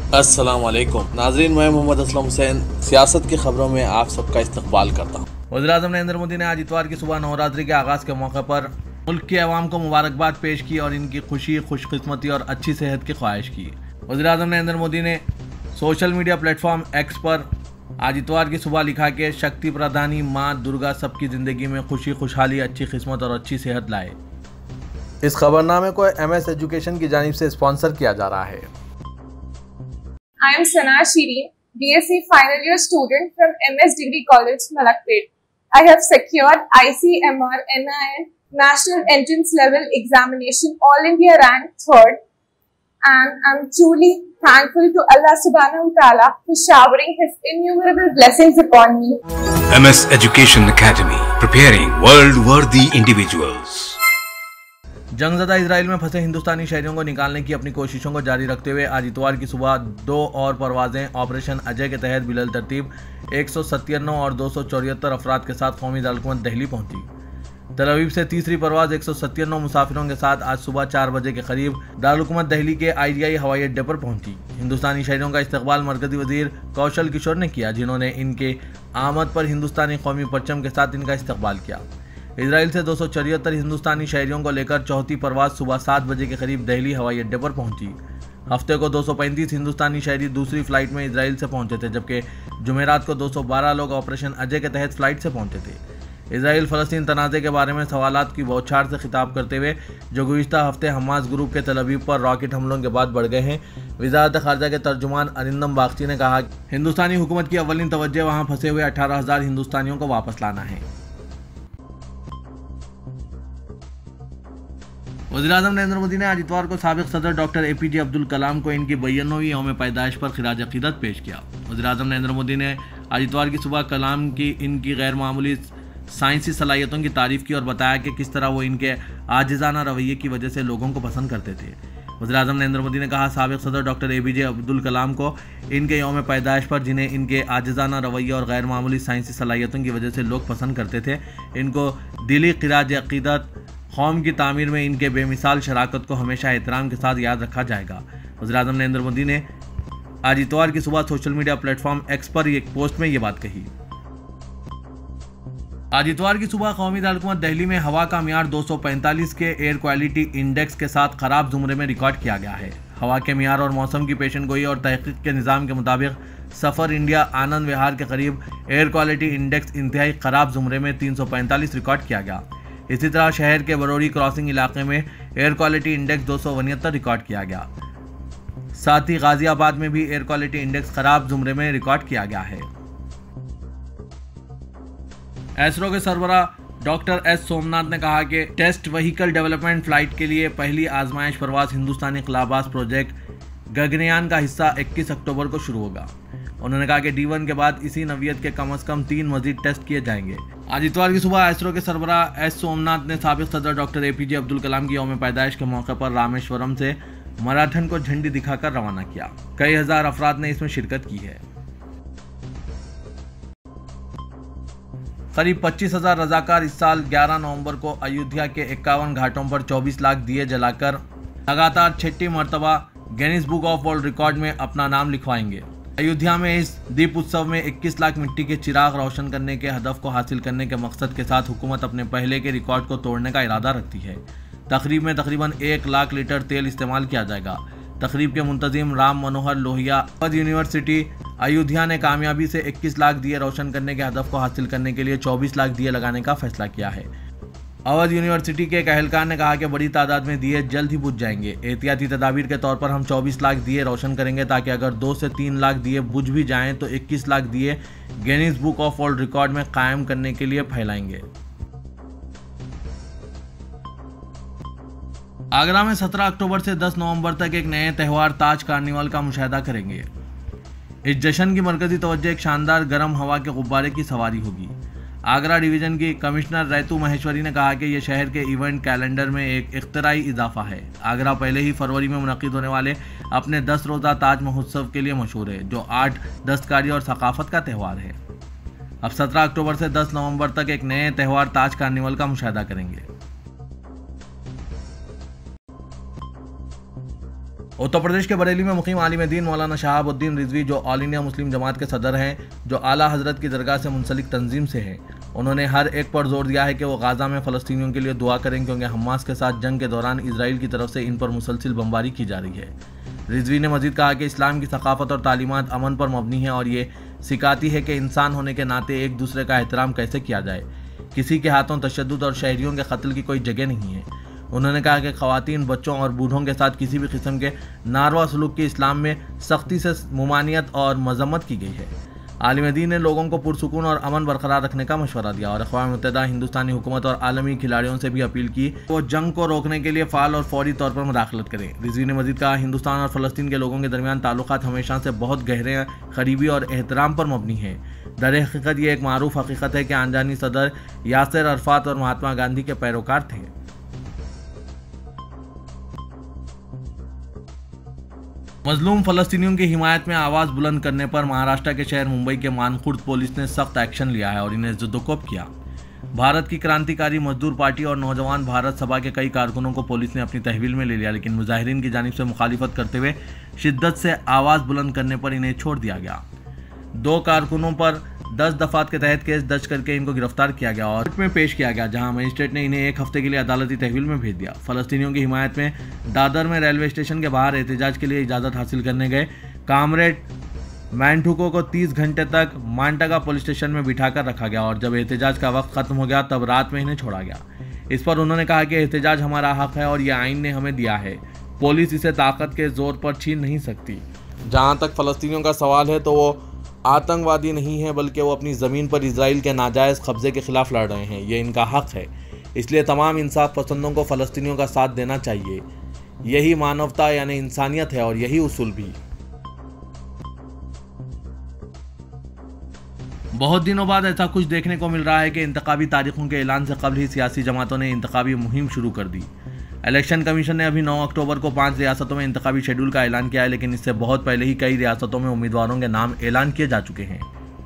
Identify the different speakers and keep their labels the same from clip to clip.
Speaker 1: अस्सलाम वालेकुम नाजरीन, मैं मोहम्मद असलम हुसैन सियासत की खबरों में आप सबका इस्तकबाल करता हूँ।
Speaker 2: वज़ीर-ए-आज़म नरेंद्र मोदी ने आज इतवार की सुबह नवरात्रि के आगाज़ के मौके पर मुल्क के अवाम को मुबारकबाद पेश की और इनकी खुशी, खुशकिस्मती और अच्छी सेहत की ख्वाहिश की। वज़ीर-ए-आज़म नरेंद्र मोदी ने सोशल मीडिया प्लेटफॉर्म एक्स पर आज इतवार की सुबह लिखा कि शक्ति प्रधानी माँ दुर्गा सबकी ज़िंदगी में खुशी, खुशहाली, अच्छी किस्मत और अच्छी सेहत लाए। इस खबरनामे को MS एजुकेशन की जानिब से स्पॉन्सर किया जा रहा है।
Speaker 3: I am Sana Shireen, BSc final year student from MS Degree College, Malakpet. I have secured ICMR NIN National Entrance Level Examination All India Rank 3rd, and I am truly thankful to Allah Subhanahu wa Taala for showering His innumerable blessings upon me.
Speaker 4: MS Education Academy, preparing world-worthy individuals.
Speaker 2: जंगज़दा Israel में फंसे हिंदुस्तानी शहरियों को निकालने की अपनी कोशिशों को जारी रखते हुए आज इतवार की सुबह 2 और परवाजें ऑपरेशन अजय के तहत बिलल तरतीब 197 और 274 अफराद के साथ कौमी दारकूमत दिल्ली पहुंची। तल अवीव से तीसरी परवाज 197 मुसाफिरों के साथ आज सुबह 4 बजे के करीब दारकूमत दिल्ली के IDI हवाई अड्डे पर पहुंची। हिंदुस्तानी शहरियों का इस्तकबाल मरकजी वजीर कौशल किशोर ने किया, जिन्होंने इनके आमद पर हिंदुस्तानी कौमी परचम के साथ इनका इस्तकबाल किया। इजराइल से 274 हिंदुस्तानी शहरियों को लेकर चौथी परवाज सुबह 7 बजे के करीब दिल्ली हवाई अड्डे पर पहुंची। हफ्ते को 235 हिंदुस्तानी शहरी दूसरी फ्लाइट में इजराइल से पहुंचे थे, जबकि जुमेरात को 212 लोग ऑपरेशन अजय के तहत फ्लाइट से पहुंचे थे। इजराइल फ़लस्तीन तनाज़े के बारे में सवालात की बौछार से खिताब करते हुए, जो गुज़िश्ता हफ्ते हमास ग्रुप के तल अवीव पर रॉकेट हमलों के बाद बढ़ गए हैं, वज़ारत ख़ारजा के तर्जुमान अरिंदम बागची ने कहा कि हिंदुस्तानी हुकूमत की अव्वलीन तवज्जो वहाँ फंसे हुए 18,000 हिंदुस्तानियों को वापस लाना है। वज़ीर-ए-आज़म नरेंद्र मोदी ने आज इतवार को साबिक़ सदर डॉक्टर APJ अब्दुल कलाम को इनकी 92वीं यौम पैदाइश पर खिराज अक़ीदत पेश किया। वज़ीर-ए-आज़म नरेंद्र मोदी ने आज इतवार की सुबह कलाम की इनकी गैर मामूली साइंसी सलाहियतों की तारीफ़ की और बताया कि किस तरह वो इनके आजिज़ाना रवैये की वजह से लोगों को पसंद करते थे। वज़ीर-ए-आज़म नरेंद्र मोदी ने कहा, साबिक़ सदर डॉक्टर APJ अब्दुल कलाम को इनके यौम पैदाइश पर, जिन्हें इनके आजिज़ाना रवैये और गैर मामूली साइंसी सलाहियतों की वजह से लोग पसंद करते थे, इनको दिली खिराज अक़ीदत। कौम की तामीर में इनके बेमिसाल शराकत को हमेशा एहतराम के साथ याद रखा जाएगा। वज़ीर-ए-आज़म नरेंद्र मोदी ने आज इतवार की सुबह सोशल मीडिया प्लेटफॉर्म एक्स पर एक पोस्ट में ये बात कही। आज इतवार की सुबह कौमी दारकूमत दिल्ली में हवा का मियार 245 के एयर क्वालिटी इंडेक्स के साथ ख़राब ज़ुमरे में रिकॉर्ड किया गया है। हवा के मियार और मौसम की पेशन गोई और तहक़ीक़ के निज़ाम के मुताबिक सफ़र इंडिया आनंद विहार के करीब एयर क्वालिटी इंडेक्स इंतहाई ख़राब ज़ुमरे में 345 रिकॉर्ड किया गया। इसी तरह शहर के बरोड़ी क्रॉसिंग इलाके में एयर क्वालिटी इंडेक्स 269 रिकॉर्ड किया गया। साथ ही गाजियाबाद में भी एयर क्वालिटी इंडेक्स खराब जुमरे में रिकॉर्ड किया गया है। एसरो के सरबराह डॉक्टर S सोमनाथ ने कहा कि टेस्ट व्हीकल डेवलपमेंट फ्लाइट के लिए पहली आजमाइश परवाज हिंदुस्तानी खलाबाज प्रोजेक्ट गगनयान का हिस्सा 21 अक्टूबर को शुरू होगा। उन्होंने कहा कि D1 के बाद इसी नवियत के कम से कम 3 मजीद टेस्ट किए जाएंगे। आज इतवार की सुबह एसरो के सरबराह S सोमनाथ ने साबिक़ सदर डॉक्टर APJ अब्दुल कलाम की यौम पैदाइश के मौके पर रामेश्वरम से मैराथन को झंडी दिखाकर रवाना किया। कई हजार अफराद ने इसमें शिरकत की है। करीब 25,000 रजाकार इस साल 11 नवंबर को अयोध्या के 51 घाटों पर 24 लाख दिए जलाकर लगातार 6ठी मरतबा Guinness book of world record में अपना नाम लिखवाएंगे। अयोध्या में इस दीप उत्सव में 21 लाख मिट्टी के चिराग रोशन करने के हदफ को हासिल करने के मकसद के साथ हुकूमत अपने पहले के रिकॉर्ड को तोड़ने का इरादा रखती है। तकरीब में तकरीबन 1 लाख लीटर तेल इस्तेमाल किया जाएगा। तकरीब के मुंतजिम राम मनोहर लोहिया अवध यूनिवर्सिटी अयोध्या ने कामयाबी से 21 लाख दिए रोशन करने के हदफ को हासिल करने के लिए 24 लाख दिए लगाने का फैसला किया है। अवध यूनिवर्सिटी के एक एहलकार ने कहा कि बड़ी तादाद में दिए जल्द ही बुझ जाएंगे। एहतियाती तदाबीर के तौर पर हम 24 लाख दिए रोशन करेंगे, ताकि अगर 2 से 3 लाख दिए बुझ भी जाएं तो 21 लाख दिए Guinness book of world record में कायम करने के लिए फैलाएंगे। आगरा में 17 अक्टूबर से 10 नवंबर तक एक नए त्यौहार ताज कार्निवल का मुशाहिदा करेंगे। इस जश्न की मरकजी तवज्जो एक शानदार गर्म हवा के गुब्बारे की सवारी होगी। आगरा डिवीज़न की कमिश्नर रैतू महेश्वरी ने कहा कि यह शहर के इवेंट कैलेंडर में एक इख्तराई इजाफा है। आगरा पहले ही फरवरी में मुनक़िद होने वाले अपने 10 रोज़ा ताज महोत्सव के लिए मशहूर है, जो आर्ट, दस्तकारी और सकाफत का त्यौहार है। अब 17 अक्टूबर से 10 नवंबर तक एक नए त्यौहार ताज कार्निवल का मुशाहिदा करेंगे। उत्तर प्रदेश के बरेली में मुकीम आलिम दीन मौलाना शहाबुद्दीन रिजवी, जो ऑल इंडिया मुस्लिम जमात के सदर हैं, जो आला हजरत की दरगाह से मुंसलिक तंजीम से हैं, उन्होंने हर एक पर जोर दिया है कि वो गाजा में फ़लस्तीनियों के लिए दुआ करें, क्योंकि हमास के साथ जंग के दौरान इसराइल की तरफ से इन पर मुसलसिल बमबारी की जा रही है। रिजवी ने मजीद कहा कि इस्लाम की सकाफत और तालीमात अमन पर मबनी है और ये सिखाती है कि इंसान होने के नाते एक दूसरे का एहतराम कैसे किया जाए। किसी के हाथों तशद्दुद और शहरियों के कत्ल की कोई जगह नहीं है। उन्होंने कहा कि ख़वातीन, बच्चों और बूढ़ों के साथ किसी भी किस्म के नारवा सलूक की इस्लाम में सख्ती से ममानियत और मजम्मत की गई है। आलिम दीन ने लोगों को पुरसुकून और अमन बरकरार रखने का मशवरा दिया और अक़वाम मुत्तहिदा, हिंदुस्तानी हुकूमत और आलमी खिलाड़ियों से भी अपील की वो जंग को रोकने के लिए फ़ाल और फौरी तौर पर मुदाखलत करें। रिजवी ने मजीद कहा, हिंदुस्तान और फ़लस्तीन के लोगों के दरमियान ताल्लुकात हमेशा से बहुत गहरे, करीबी और एहतराम पर मबनी है। दर हकीकत ये एक मारूफ हकीकत है कि आनजानी सदर यासिर अरफात और महात्मा गांधी के पैरोकार थे। मजलूम फ़लस्तीनियों की हिमायत में आवाज़ बुलंद करने पर महाराष्ट्र के शहर मुंबई के मानखुर्द पुलिस ने सख्त एक्शन लिया है और इन्हें ज़ुदोकोब किया। भारत की क्रांतिकारी मजदूर पार्टी और नौजवान भारत सभा के कई कारकुनों को पुलिस ने अपनी तहवील में ले लिया, लेकिन मुजाहिरीन की जानिब से मुखालिफत करते हुए शिद्दत से आवाज़ बुलंद करने पर इन्हें छोड़ दिया गया। 2 कारकुनों पर 10 दफात के तहत केस दर्ज करके इनको गिरफ्तार किया गया और कोर्ट में पेश किया गया, जहां मजिस्ट्रेट ने इन्हें 1 हफ्ते के लिए अदालती तहवील में भेज दिया। फ़लस्तीनियों की हिमायत में दादर में रेलवे स्टेशन के बाहर एहतजाज के लिए इजाज़त हासिल करने गए कामरेड मैंठुको को 30 घंटे तक मांटागा पुलिस स्टेशन में बिठाकर रखा गया और जब एहतजाज का वक्त खत्म हो गया तब रात में इन्हें छोड़ा गया। इस पर उन्होंने कहा कि एहतजाज हमारा हक है और यह आइन ने हमें दिया है, पुलिस इसे ताकत के जोर पर छीन नहीं सकती।
Speaker 1: जहाँ तक फ़लस्तीनियों का सवाल है तो वो आतंकवादी नहीं है, बल्कि वो अपनी ज़मीन पर इसराइल के नाजायज़ कब्ज़े के ख़िलाफ़ लड़ रहे हैं। ये इनका हक़ है, इसलिए तमाम इंसाफ पसंदों को फ़लस्तीनियों का साथ देना चाहिए। यही मानवता यानी इंसानियत है और यही उसूल भी।
Speaker 2: बहुत दिनों बाद ऐसा कुछ देखने को मिल रहा है कि इंतखाबी तारीखों के ऐलान से कबल ही सियासी जमातों ने इंतखाबी मुहिम शुरू कर दी। इलेक्शन कमीशन ने अभी 9 अक्टूबर को 5 रियासतों में इंतखाबी शेड्यूल का ऐलान किया है, लेकिन इससे बहुत पहले ही कई रियासतों में उम्मीदवारों के नाम ऐलान किए जा चुके हैं।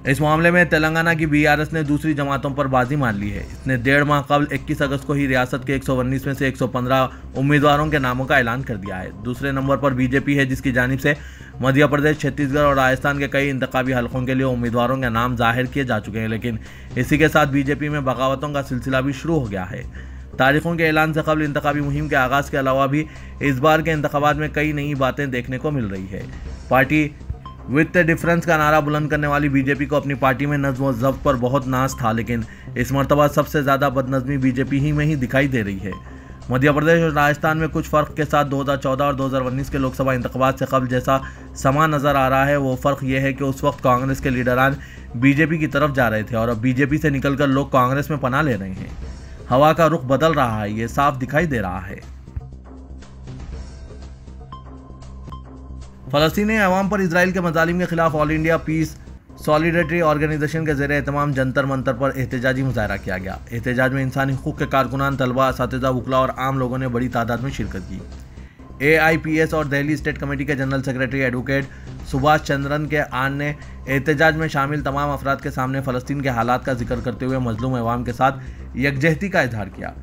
Speaker 2: इस मामले में तेलंगाना की BRS ने दूसरी जमातों पर बाजी मार ली है। इसने 1.5 माह कबल 21 अगस्त को ही रियासत के 119 में से 115 उम्मीदवारों के नामों का ऐलान कर दिया है। दूसरे नंबर पर BJP है, जिसकी जानिब से मध्य प्रदेश, छत्तीसगढ़ और राजस्थान के कई इंतखाबी हलकों के लिए उम्मीदवारों के नाम जाहिर किए जा चुके हैं, लेकिन इसी के साथ BJP में बगावतों का सिलसिला भी शुरू हो गया है। तारीखों के ऐलान से कबल इंतखाबी मुहिम के आगाज़ के अलावा भी इस बार के इंतखाबात में कई नई बातें देखने को मिल रही है। पार्टी विद द डिफरेंस का नारा बुलंद करने वाली BJP को अपनी पार्टी में नज़्म व ज़ब्त पर बहुत नाज था, लेकिन इस मरतबा सबसे ज़्यादा बदनज़मी BJP ही में ही दिखाई दे रही है। मध्य प्रदेश और राजस्थान में कुछ फ़र्क के साथ 2014 और 2019 के लोकसभा इंतखाबात से कबल जैसा समा नज़र आ रहा है। वो फ़र्क यह है कि उस वक्त कांग्रेस के लीडरान BJP की तरफ जा रहे थे और अब BJP से निकलकर लोग कांग्रेस में पनाह ले रहे हैं। हवा का रुख बदल रहा है, ये साफ दिखाई दे रहा है। फ़लस्तीनी अवाम पर इसराइल के मज़ालिम के खिलाफ all India peace solidarity organisation के ज़रिए एहतमाम जंतर मंतर पर एहतजाजी मुजाहरा किया गया। एहतजाज में इंसानी हुकूक़ के कारकुनान, तलबा, असातिज़ा, वकला और आम लोगों ने बड़ी तादाद में शिरकत की। AIPS और दिल्ली स्टेट कमेटी के general secretary advocate Subhash Chandran के आन ने एहतजाज में शामिल तमाम अफराद के सामने फ़लस्तीन के हालात का जिक्र करते हुए मजलूम अवाम के साथ यकजहती का इजहार किया।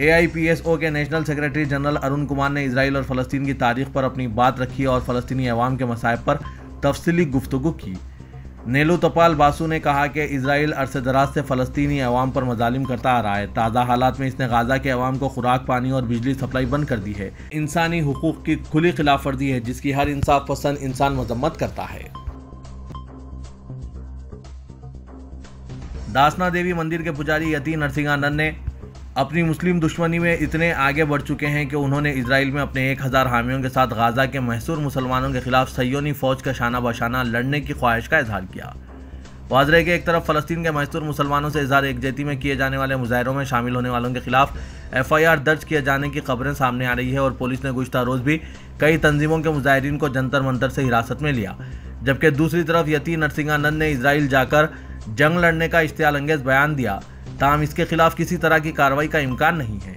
Speaker 2: AIPSO के national secretary general Arun Kumar ने इसराइल और फ़लस्तीन की तारीख पर अपनी बात रखी और फ़लस्तीनी अवाम के मसाइब पर तफसीली गुफ्तगू की। नेलू तपाल बासु ने कहा कि इसराइल अरसे दराज से फ़लस्तीनी अवाम पर मजालिम करता आ रहा है। ताज़ा हालात में इसने गाज़ा के अवाम को खुराक, पानी और बिजली सप्लाई बंद कर दी है। इंसानी हुकूक़ की खुली खिलाफ वर्जी है, जिसकी हर इंसाफ पसंद इंसान मजम्मत करता है। दासना देवी मंदिर के पुजारी यती नरसिंहानंद ने अपनी मुस्लिम दुश्मनी में इतने आगे बढ़ चुके हैं कि उन्होंने इसराइल में अपने 1000 हामियों के साथ गाज़ा के महसूर मुसलमानों के खिलाफ सह्योनी फ़ौज का शाना बशाना लड़ने की ख्वाहिश का इजहार किया। वाज़ रहे कि एक तरफ फ़लस्तीन के महसूर मुसलमानों से इजहार एकजहती में किए जाने वाले मुजाहरों में शामिल होने वालों के खिलाफ FIR दर्ज किए जाने की खबरें सामने आ रही है और पुलिस ने गुज़श्ता रोज़ भी कई तंजीमों के मुजाहिरीन को जंतर मंतर से हिरासत में लिया, जबकि दूसरी तरफ यती नरसिंहानंद ने इसराइल जाकर जंग लड़ने का इश्तियाल अंगेज़ बयान दिया। ताहम इसके खिलाफ किसी तरह की कार्रवाई का इम्कान नहीं है।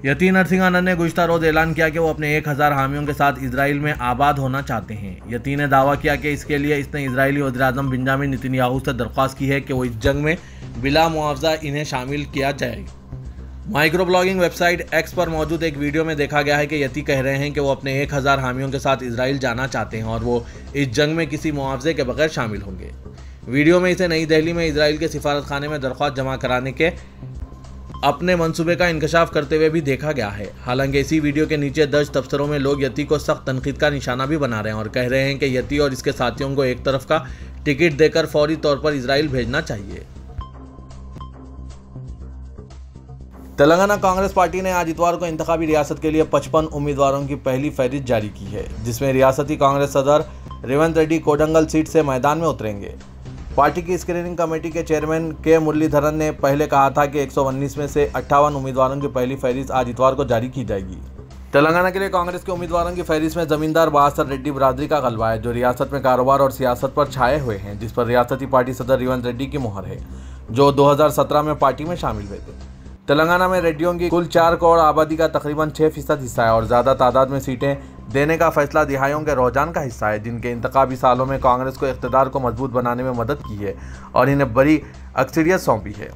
Speaker 2: यती नरसिंहानंद ने गुज़श्ता रोज़ ऐलान किया कि वो अपने 1000 हामियों के साथ इसराइल में आबाद होना चाहते हैं। यती ने दावा किया कि इसके लिए इसने इजरायली वज़ीर-ए-आज़म बेंजामिन नेतन्याहू से दरख्वास्त की है कि वो इस जंग में बिला मुआवजा इन्हें शामिल किया जाए। माइक्रो ब्लॉगिंग वेबसाइट एक्स पर मौजूद एक वीडियो में देखा गया है कि यती कह रहे हैं कि वो अपने 1000 हामियों के साथ इजराइल जाना चाहते हैं और वो इस जंग में किसी मुआवजे के बगैर शामिल होंगे। वीडियो में इसे नई दिल्ली में इजराइल के सिफारतखाने में दरख्वास्त जमा कराने के अपने मंसूबे का इंकशाफ करते हुए भी देखा गया है। हालांकि इसी वीडियो के नीचे दर्ज तबसरों में लोग यती को सख्त तनकीद का निशाना भी बना रहे हैं और कह रहे हैं कि यती और इसके साथियों को एक तरफ का टिकट देकर फौरी तौर पर इजराइल भेजना चाहिए। तेलंगाना कांग्रेस पार्टी ने आज इतवार को इंतखाबी रियासत के लिए 55 उम्मीदवारों की पहली फहरिस्त जारी की है, जिसमें रियासती कांग्रेस सदर रेवंत रेड्डी कोडंगल सीट से मैदान में उतरेंगे। पार्टी की स्क्रीनिंग कमेटी के चेयरमैन के मुरलीधरन ने पहले कहा था कि 119 में से 58 उम्मीदवारों की पहली फहरिस्त आज इतवार को जारी की जाएगी। तेलंगाना के लिए कांग्रेस के उम्मीदवारों की फहरिस्त में जमींदार बासर रेड्डी बरादरी का गलबा है, जो रियासत में कारोबार और सियासत पर छाए हुए हैं, जिस पर रियासती पार्टी सदर रेवंत रेड्डी की मुहर है, जो 2017 में पार्टी में शामिल हुए थे। तेलंगाना में रेड्डियों की कुल 4 करोड़ आबादी का तकरीबन 6% हिस्सा है और ज़्यादा तादाद में सीटें देने का फैसला दिहाइयों के रुझान का हिस्सा है, जिनके इंतखाबी सालों में कांग्रेस को इक़्तिदार को मजबूत बनाने में मदद की है और इन्हें बड़ी अक्सरियत सौंपी है।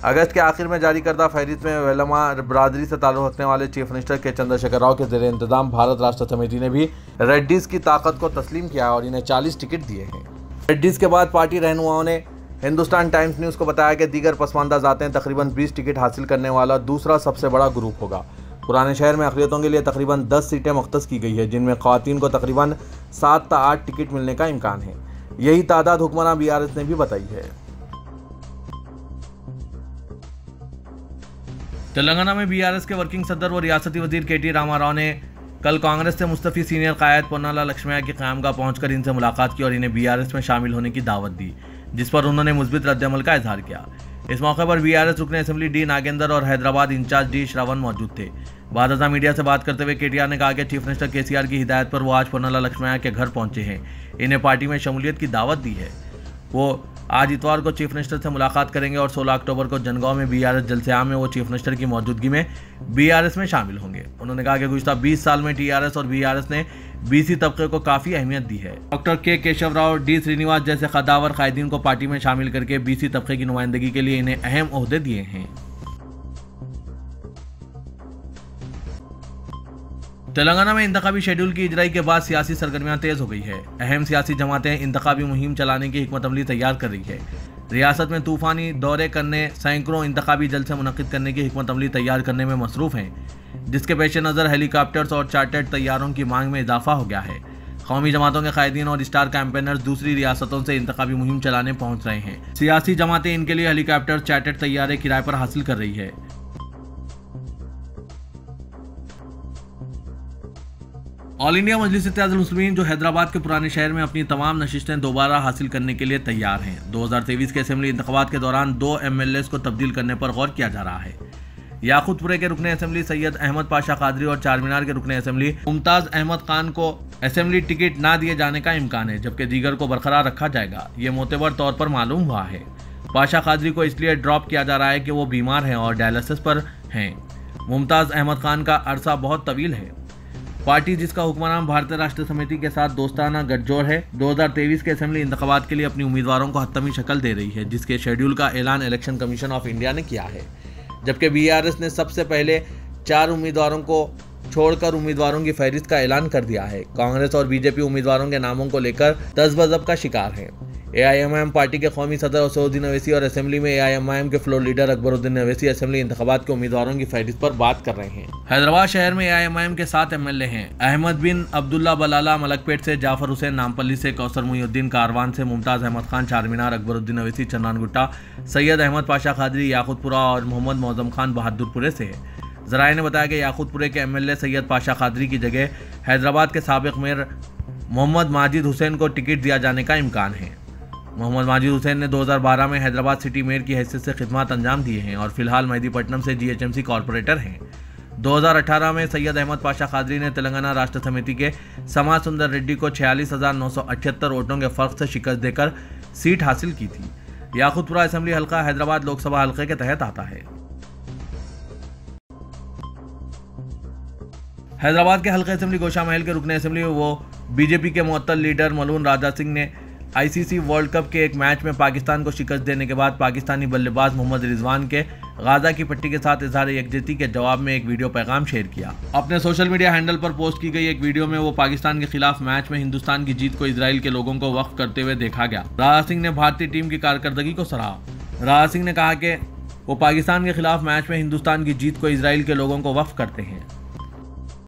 Speaker 2: अगस्त के आखिर में जारी करदा फहरिस्त में वेलमा बरादरी से ताल्लुक़ रखने वाले चीफ मिनिस्टर के चंद्रशेखर राव के ज़ेरे इंतज़ाम भारत राष्ट्र समिति ने भी रेड्डीज़ की ताकत को तस्लीम किया और इन्हें 40 टिकट दिए हैं। रेड्डीज़ के बाद पार्टी रहनुमाओं ने हिंदुस्तान टाइम्स न्यूज़ को बताया कि दीगर पसमानदा ज़ातें तकरीबन 20 टिकट हासिल करने वाला दूसरा सबसे बड़ा ग्रुप होगा। पुराने शहर में अक़लियतों के लिए तकरीबन 10 सीटें मुख्तस की गई है, जिनमें ख़वातीन को तकरीबन 7 से 8 टिकट मिलने का इम्कान है। यही तादाद हुक्मरान BRS ने भी बताई है। तेलंगाना में BRS के वर्किंग सदर व रियासती वजीर KT रामाराव ने कल कांग्रेस से मुस्तफ़ी सीनियर कायद पोन्नाला लक्ष्मैया की क़यामगाह पहुंचकर इनसे मुलाकात की और इन्हें BRS में शामिल होने की दावत दी, जिस पर उन्होंने मुस्बित रद्दअमल का इजहार किया। इस मौके पर BRS रुकन असेंबली D नागेंद्र और हैदराबाद इंचार्ज D श्रवण मौजूद थे। बाद मीडिया से बात करते हुए KTR ने कहा कि चीफ मिनिस्टर KCR की हिदायत पर वो आज पोन्नाला लक्ष्मैया के घर पहुंचे हैं, इन्हें पार्टी में शमूलियत की दावत दी है। वो आज इतवार को चीफ मिनिस्टर से मुलाकात करेंगे और 16 अक्टूबर को जनगांव में BRS जलसे-आम में वो चीफ मिनिस्टर की मौजूदगी में BRS में शामिल होंगे। उन्होंने कहा कि गुज़िश्ता 20 साल में TRS और BRS ने BC तबके को काफ़ी अहमियत दी है। डॉक्टर के केशव राव, D श्रीनिवास जैसे कद्दावर कायदीन को पार्टी में शामिल करके BC तबके की नुमाइंदगी के लिए इन्हें अहम ओहदे दिए हैं। तेलंगाना में इंतखाबी शेड्यूल की इजराई के बाद सियासी सरगर्मियां तेज हो गई है। अहम सियासी जमातें इंतखाबी मुहिम चलाने की हिकमत अमली तैयार कर रही है। रियासत में तूफानी दौरे करने, सैकड़ों इंतखाबी जलसे मुनक्किद करने की हिकमत अमली तैयार करने में मसरूफ़ हैं, जिसके पेश नज़र हेलीकॉप्टर्स और चार्टर्ड तैयारों की मांग में इजाफा हो गया है। कौमी जमातों के कायदीन और स्टार कैंपेनर्स दूसरी रियासतों से इंतखाबी मुहिम चलाने पहुंच रहे हैं। सियासी जमातें इनके लिए हेलीकॉप्टर, चार्टर्ड तैयारे किराए पर हासिल कर रही है। ऑल इंडिया मजलिस इत्तेहादुल मुस्लिमीन, जो हैदराबाद के पुराने शहर में अपनी तमाम नशिस्तें दोबारा हासिल करने के लिए तैयार हैं। 2023 के असेंबली इंतखाबात के दौरान 2 MLAs को तब्दील करने पर गौर किया जा रहा है। याकूतपुरे के रुकने असेंबली सैयद अहमद पाशा कादरी और चारमीनार के रुकने असेंबली मुमताज़ अहमद खान को असेंबली टिकट ना दिए जाने का इम्कान है, जबकि दीगर को बरकरार रखा जाएगा। ये मोतबर तौर पर मालूम हुआ है। पाशा कादरी को इसलिए ड्रॉप किया जा रहा है कि वो बीमार हैं और डायलिसिस पर हैं। मुमताज़ अहमद खान का अरसा बहुत तवील है। पार्टी, जिसका हुक्मरान भारतीय राष्ट्र समिति के साथ दोस्ताना गठजोड़ है, 2023 के असेंबली इंतखाबात के लिए अपनी उम्मीदवारों को हतमी शक्ल दे रही है, जिसके शेड्यूल का ऐलान इलेक्शन कमीशन ऑफ इंडिया ने किया है। जबकि BRS ने सबसे पहले 4 उम्मीदवारों को छोड़कर उम्मीदवारों की फहरिस्त का ऐलान कर दिया है। कांग्रेस और BJP उम्मीदवारों के नामों को लेकर तज़बज़ब का शिकार है। AIMIM पार्टी के कौमी सदर असदुद्दीन अवैसी और असेंबली में AIMIM के floor leader Akbaruddin Owaisi assembly इंतखाबात के उम्मीदवारों की फहरिस्त पर बात कर रहे हैं। हैदराबाद शहर में AIMIM के 7 MLA हैं। अहमद बिन अब्दुल्ला बलाला मलकपेट से, जाफर हुसैन नामपल्ली से, कौसर मुहिउद्दीन कारवान से, मुमताज़ अहमद खान चारमीनार, अकबरुद्दीन अवैसी चन्नानगुट्टा, सैयद अहमद पाशा कादरी याकूतपुरा और मोहम्मद मौज़म खान बहादुरपुरे से है। ज़राए ने बताया कि याकूतपुरे के MLA सैयद पाशा कादरी की जगह हैदराबाद के साबिक़ मेयर मोहम्मद माजिद हुसैन को टिकट दिया जाने का इम्कान है। मोहम्मद माजिद हुसैन ने 2012 में हैदराबाद सिटी मेयर की हैसियत से खिदमत अंजाम दिए हैं और फिलहाल मेहदीपट्टनम से GHMC कॉरपोरेटर हैं। 2018 में सैयद अहमद पाशा कादरी ने तेलंगाना राष्ट्र समिति के समा सुंदर रेड्डी को 46,978 वोटों के फ़र्क से शिकस्त देकर सीट हासिल की थी। याकूतपुरा असेंबली हल्का हैदराबाद लोकसभा हल्के के तहत आता है। हैदराबाद के हल्के असेंबली गोशा महल के रुकने असेंबली वो BJP के मुअत्तल लीडर मलून राजा सिंह ने आईसीसी वर्ल्ड कप के एक मैच में पाकिस्तान को शिकस्त देने के बाद पाकिस्तानी बल्लेबाज मोहम्मद रिजवान के गाजा की पट्टी के साथ इजहार यकजहती के जवाब में एक वीडियो पैगाम शेयर किया। अपने सोशल मीडिया हैंडल पर पोस्ट की गई एक वीडियो में वो पाकिस्तान के खिलाफ मैच में हिंदुस्तान की जीत को इजराइल के लोगों को वक्फ करते हुए देखा गया। राजा सिंह ने भारतीय टीम की कारकर्दगी को सराहा। राजा सिंह ने कहा कि वो पाकिस्तान के खिलाफ मैच में हिंदुस्तान की जीत को इजराइल के लोगों को वक्फ करते हैं।